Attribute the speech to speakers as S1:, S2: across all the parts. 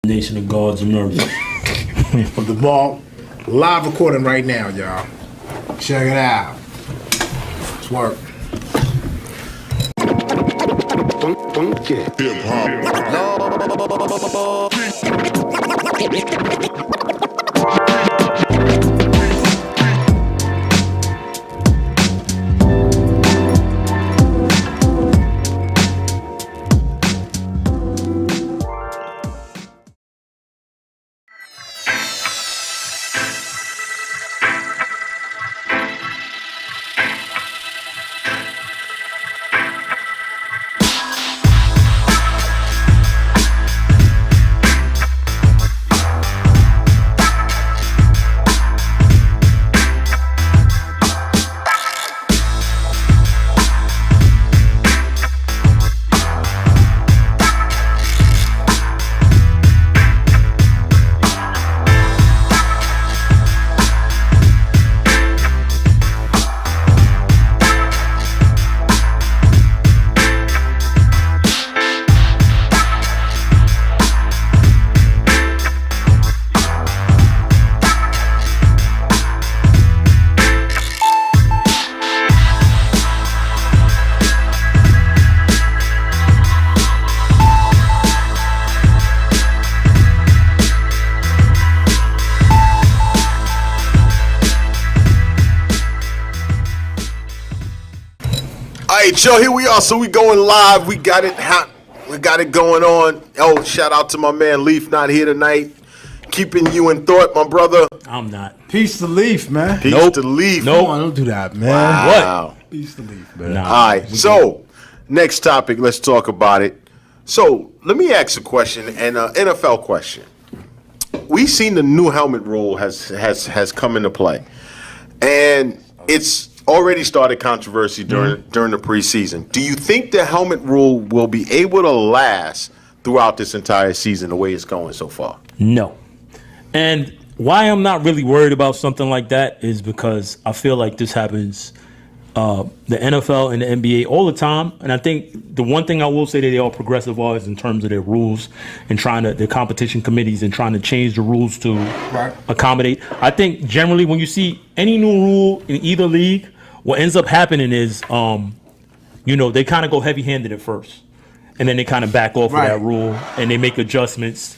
S1: Nation of gods and nerves.
S2: Of the ball, live recording right now, y'all. Check it out. Let's work.
S3: Yo, here we are. So we going live. We got it hot. We got it going on. Oh, shout out to my man Leaf, not here tonight. Keeping you in thought, my brother.
S1: I'm not.
S2: Peace to Leaf, man.
S3: Peace to Leaf.
S2: Come on, don't do that, man.
S3: Wow.
S2: What? Peace to Leaf, man.
S1: Nah.
S3: All right. So next topic. Let's talk about it. So let me ask a question, and an NFL question. We've seen the new helmet rule has come into play, and it's already started controversy during the preseason. Do you think the helmet rule will be able to last throughout this entire season the way it's going so far?
S1: No. And why I'm not really worried about something like that is because I feel like this happens the NFL and the NBA all the time. And I think the one thing I will say that they are progressive is in terms of their rules and the competition committees and trying to change the rules to accommodate. I think generally when you see any new rule in either league, what ends up happening is, they kind of go heavy-handed at first, and then they kind of back off of that rule, and they make adjustments.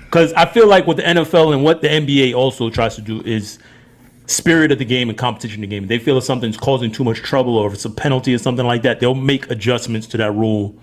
S1: Because I feel like with the NFL and what the NBA also tries to do is spirit of the game and competition of the game. They feel if something's causing too much trouble or if it's a penalty or something like that, they'll make adjustments to that rule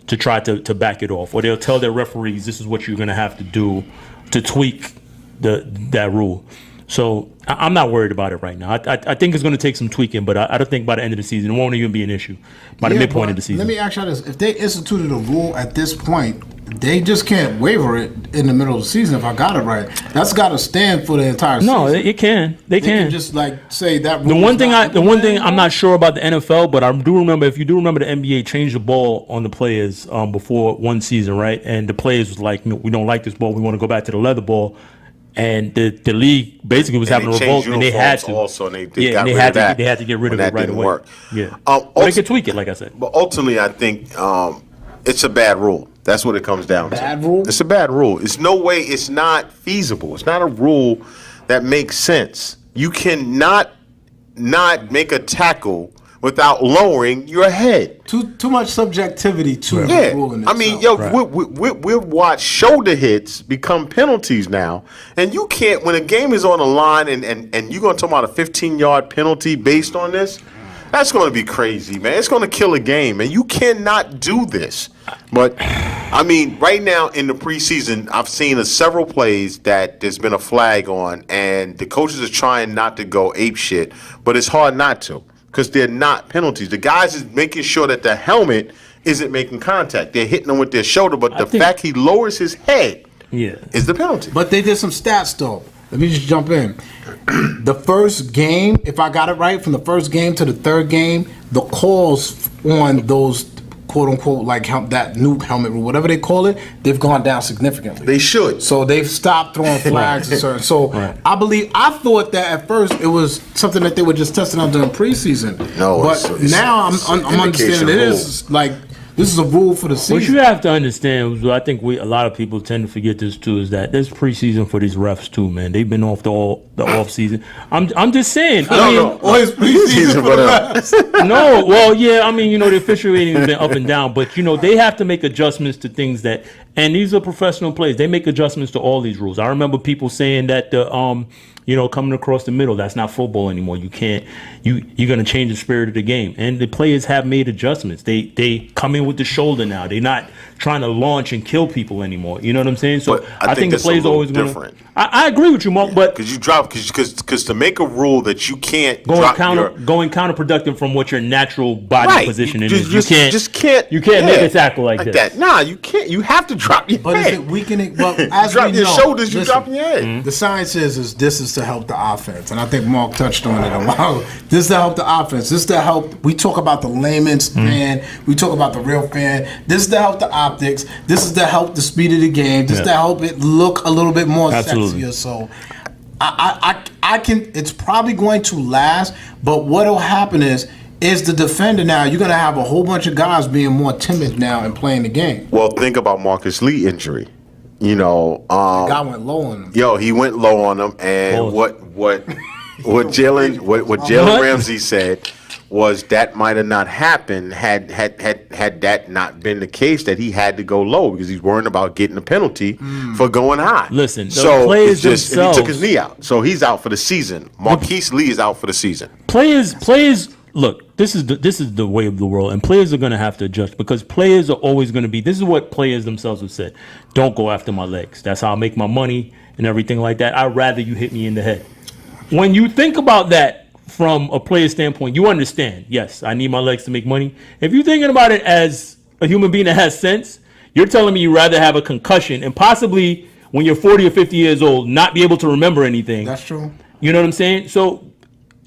S1: to try to back it off. Or they'll tell their referees, this is what you're going to have to do to tweak that rule. So I'm not worried about it right now. I think it's going to take some tweaking, but I don't think by the end of the season it won't even be an issue. By the midpoint of the season.
S2: Let me ask you this: if they instituted a rule at this point, they just can't waiver it in the middle of the season. If I got it right, that's got to stand for the entire season.
S1: No, it can. They can
S2: just say that. Rule
S1: the one thing I'm not sure about the NFL, but I do remember. If you do remember, the NBA changed the ball on the players before one season, right? And the players was like, "No, we don't like this ball. We want to go back to the leather ball." And the league basically was having a revolt, and they had to.
S3: Also, and they
S1: had to get rid of it right away.
S3: Work.
S1: Yeah, but they could tweak it, like I said.
S3: But ultimately, I think it's a bad rule. That's what it comes down to.
S2: Bad rule?
S3: It's a bad rule. It's no way. It's not feasible. It's not a rule that makes sense. You cannot not make a tackle without lowering your head.
S2: Too much subjectivity to the rule in itself.
S3: I mean, we'll watch shoulder hits become penalties now, and you can't, when a game is on the line and you're going to talk about a 15-yard penalty based on this, that's going to be crazy, man. It's going to kill a game, and you cannot do this. But, I mean, right now in the preseason, I've seen several plays that there's been a flag on, and the coaches are trying not to go ape shit, but it's hard not to. Because they're not penalties. The guys is making sure that the helmet isn't making contact. They're hitting him with their shoulder, but the fact he lowers his head is the penalty.
S2: But they did some stats, though. Let me just jump in. The first game, if I got it right, from the first game to the third game, the calls on those quote-unquote, like that new helmet rule, whatever they call it, they've gone down significantly.
S3: They should.
S2: So they've stopped throwing flags and certain. So I thought that at first it was something that they were just testing out during preseason.
S3: No,
S2: but now I'm understanding it is like This is a rule for the
S1: What
S2: season.
S1: you have to understand, I think a lot of people tend to forget this too, is that there's preseason for these refs too, man. They've been off the off season. I'm just saying.
S2: Always preseason for the refs.
S1: No, well, yeah, I mean, the officiating has been up and down, but they have to make adjustments to things and these are professional players. They make adjustments to all these rules. I remember people saying that coming across the middle, that's not football anymore. You can't. You're going to change the spirit of the game, and the players have made adjustments. They come in with the shoulder now. They're not trying to launch and kill people anymore. You know what I'm saying? So
S3: But I think
S1: the
S3: that's
S1: players
S3: a
S1: are
S3: little
S1: always
S3: different.
S1: I agree with you, Mark, but
S3: Because to make a rule that you can't
S1: going
S3: drop
S1: counterproductive from what your natural body
S3: right,
S1: position
S3: you
S1: is.
S3: just
S1: You can't make a tackle like this.
S3: that. Nah, you can't. You have to drop your
S2: But
S3: head.
S2: is it weakening? Well, as
S3: Drop
S2: we
S3: your
S2: know,
S3: shoulders. You
S2: listen,
S3: drop your head.
S2: The science is this is to help the offense, and I think Mark touched on it a while. This is to help the offense. This is to help. We talk about the layman's fan. We talk about the real fan. This is to help the optics. This is to help the speed of the game. This is to help it look a little bit more
S1: Absolutely.
S2: sexier. So, I can. It's probably going to last, but what'll happen is the defender now. You're going to have a whole bunch of guys being more timid now and playing the game.
S3: Well, think about Marcus Lee injury.
S2: Guy went low on him.
S3: Yo, he went low on him, and
S1: Pause.
S3: what Jalen Ramsey said was that might have not happened had that not been the case, that he had to go low because he's worrying about getting a penalty for going high.
S1: Listen, the
S3: so
S1: players
S3: it's just and
S1: themselves-
S3: he took his knee out, so he's out for the season. Marquise Lee is out for the season.
S1: Players. Look, this is the way of the world, and players are going to have to adjust because players are always going to be. This is what players themselves have said: "Don't go after my legs. That's how I make my money and everything like that. I'd rather you hit me in the head." When you think about that from a player standpoint, you understand. Yes, I need my legs to make money. If you're thinking about it as a human being that has sense, you're telling me you'd rather have a concussion and possibly when you're 40 or 50 years old not be able to remember anything.
S2: That's true.
S1: You know what I'm saying? So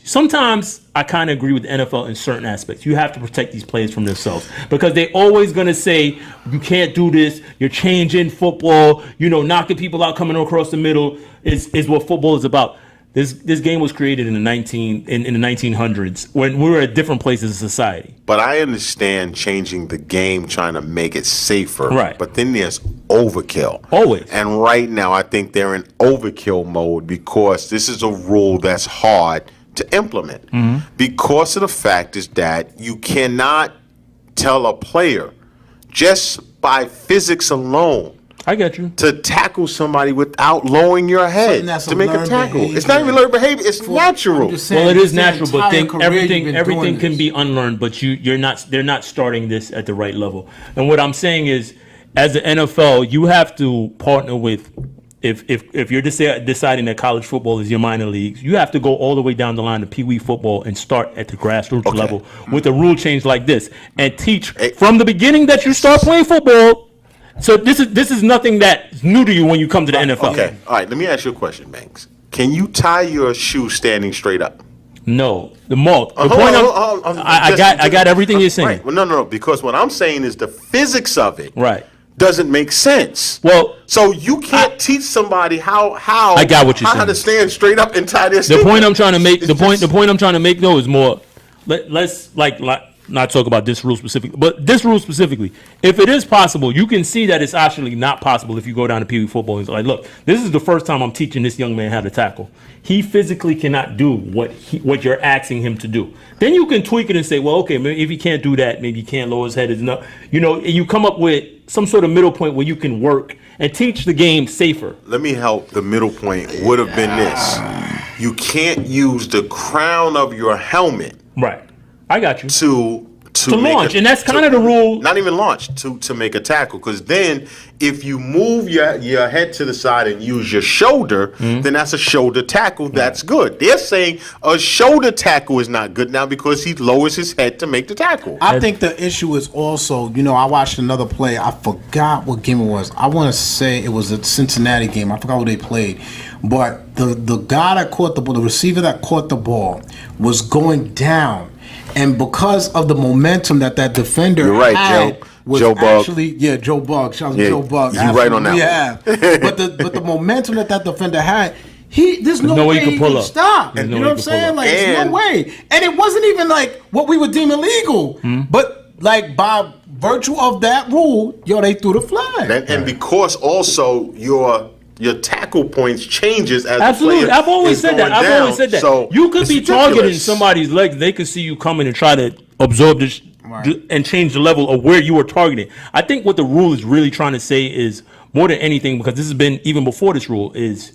S1: sometimes I kind of agree with the NFL in certain aspects. You have to protect these players from themselves because they're always going to say, you can't do this. You're changing football. Knocking people out coming across the middle is what football is about. This game was created in the 1900s when we were at different places in society.
S3: But I understand changing the game, trying to make it safer.
S1: Right.
S3: But then there's overkill.
S1: Always.
S3: And right now, I think they're in overkill mode because this is a rule that's hard to implement. Because of the fact is that you cannot tell a player just by physics alone
S1: I get you.
S3: to tackle somebody without lowering your head
S2: Something that's
S3: to
S2: a
S3: make a
S2: learned
S3: tackle.
S2: behavior.
S3: It's not even learned behavior. It's natural.
S2: I'm just saying,
S1: Well, it is
S2: this
S1: natural, but
S2: entire
S1: think
S2: career you've been
S1: everything
S2: doing
S1: can
S2: this.
S1: be unlearned. But you're not. They're not starting this at the right level. And what I'm saying is, as the NFL, you have to partner with. If you're deciding that college football is your minor leagues, you have to go all the way down the line to Pee Wee football and start at the grassroots level with a rule change like this and teach from the beginning that you start playing football. So this is nothing that's new to you when you come to the NFL.
S3: Okay. All right. Let me ask you a question, Banks. Can you tie your shoe standing straight up?
S1: No, the Mark. The
S3: Hold
S1: point
S3: on,
S1: I got everything you're saying.
S3: Right. Well, no. Because what I'm saying is the physics of it
S1: Right.
S3: doesn't make sense.
S1: Well,
S3: So you can't teach somebody how
S1: I got what you're
S3: how
S1: saying.
S3: to stand straight up and tie their
S1: the point I'm trying to make.
S3: It's
S1: The point
S3: just-
S1: I'm trying to make though is more. Let's not talk about this rule specifically, but this rule specifically. If it is possible, you can see that it's actually not possible if you go down to Pee Wee football. It's like, look, this is the first time I'm teaching this young man how to tackle. He physically cannot do what you're asking him to do. Then you can tweak it and say, well, okay, maybe if he can't do that, maybe he can't lower his head enough. And you come up with some sort of middle point where you can work and teach the game safer.
S3: Let me help. The middle point would have been this: you can't use the crown of your helmet
S1: Right. I got you.
S3: to
S1: make launch, and that's kind of the rule.
S3: Not even launch to make a tackle, because then if you move your head to the side and use your shoulder, then that's a shoulder tackle. That's good. They're saying a shoulder tackle is not good now because he lowers his head to make the tackle.
S2: I think the issue is also, I watched another play. I forgot what game it was. I want to say it was a Cincinnati game. I forgot what they played. But the guy that caught the ball, the receiver that caught the ball, was going down. And because of the momentum that defender
S3: You're right,
S2: had,
S3: Joe.
S2: was
S3: Joe Bug.
S2: actually, Joe Bug. Shout out to
S3: Yeah,
S2: Joe Bug.
S3: you right on that one.
S2: Yeah. but the momentum that defender had, there's no
S1: no way
S2: way
S1: he could pull
S2: could
S1: up.
S2: stop.
S1: There's
S2: You
S1: no
S2: know
S1: way
S2: what
S1: he
S2: I'm
S1: could pull
S2: saying?
S1: up.
S2: Like, there's
S3: And-
S2: no way. And it wasn't even like what we would deem illegal. But like by virtue of that rule, yo, they threw the flag.
S3: And because also your tackle points changes as
S1: Absolutely,
S3: the player
S1: I've always
S3: is
S1: said that.
S3: going
S1: I've
S3: down.
S1: always said that.
S3: So
S1: You could
S3: it's
S1: be
S3: ridiculous.
S1: targeting somebody's legs; they could see you coming and try to absorb this and change the level of where you are targeting. I think what the rule is really trying to say is more than anything, because this has been even before this rule, is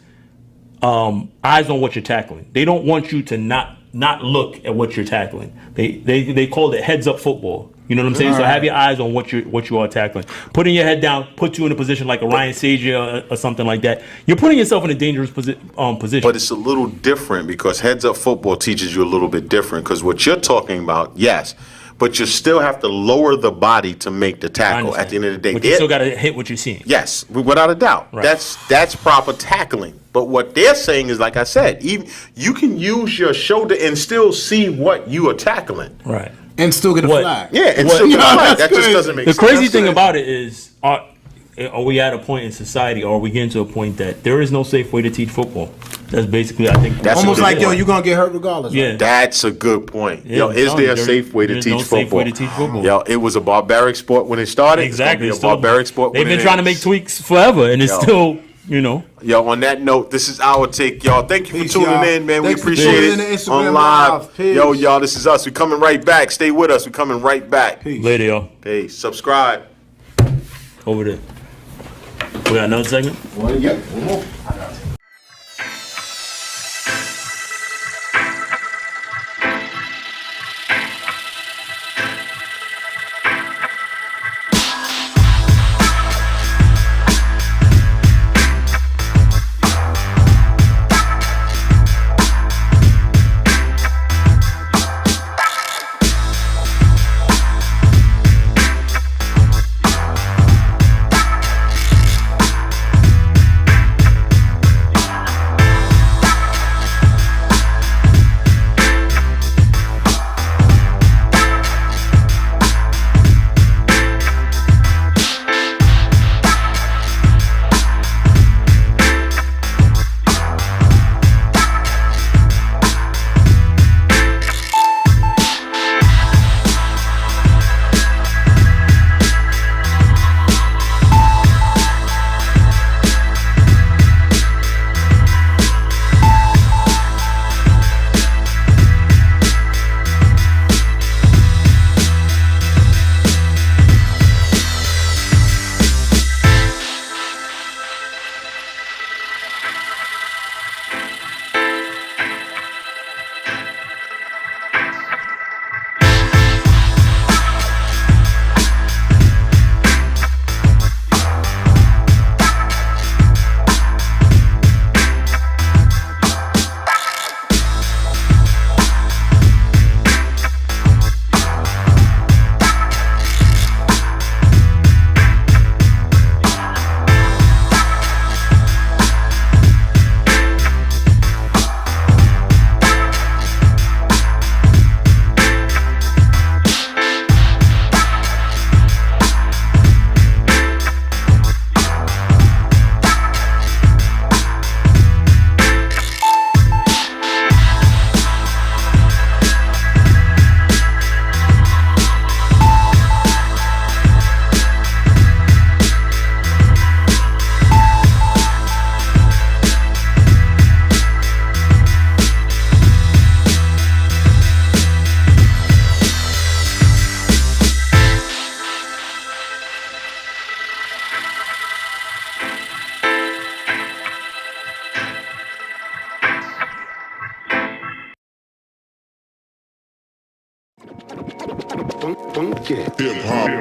S1: eyes on what you're tackling. They don't want you to not look at what you're tackling. They call it heads up football. You know what I'm saying? So have your eyes on what you are tackling. Putting your head down puts you in a position like a Ryan Sager or something like that. You're putting yourself in a dangerous position.
S3: But it's a little different because heads up football teaches you a little bit different because what you're talking about, yes, but you still have to lower the body to make the tackle at the end of the day.
S1: But you still got to hit what you're seeing.
S3: Yes, without a doubt.
S1: Right.
S3: That's proper tackling. But what they're saying is, like I said, even you can use your shoulder and still see what you are tackling.
S1: Right.
S2: And still get a flag.
S3: Yeah, and still get a flag. That just doesn't make
S1: The
S3: sense.
S1: crazy thing about it is, are we at a point in society, or are we getting to a point that there is no safe way to teach football? That's basically, I think,
S3: That's
S2: Almost
S3: a good
S2: like, yo,
S3: point.
S2: you're going to get hurt regardless.
S1: Yeah.
S3: That's a good point.
S1: Yeah,
S3: Yo, is
S1: no,
S3: there a
S1: there-
S3: safe way to
S1: there's
S3: teach
S1: no
S3: football?
S1: safe way to teach football.
S3: Yo, it was a barbaric sport when it started.
S1: Exactly.
S3: It's gonna be a barbaric sport.
S1: They've
S3: when
S1: been
S3: it
S1: trying to make
S3: ends.
S1: tweaks forever, and it's
S3: Yo.
S1: still, you know.
S3: Yo, on that note, this is our take, y'all. Thank you
S2: Peace,
S3: for tuning
S2: y'all.
S3: in, man.
S2: Thanks for
S3: we appreciate
S2: tuning
S3: it.
S2: in to Instagram
S3: On live.
S2: Live. Peace.
S3: Yo, y'all, this is us. We coming right back. Stay with us. We coming right back.
S2: Peace.
S1: Later, y'all.
S3: Peace. Subscribe.
S1: Over there. We got another segment?
S2: Yep.
S4: Hip hop.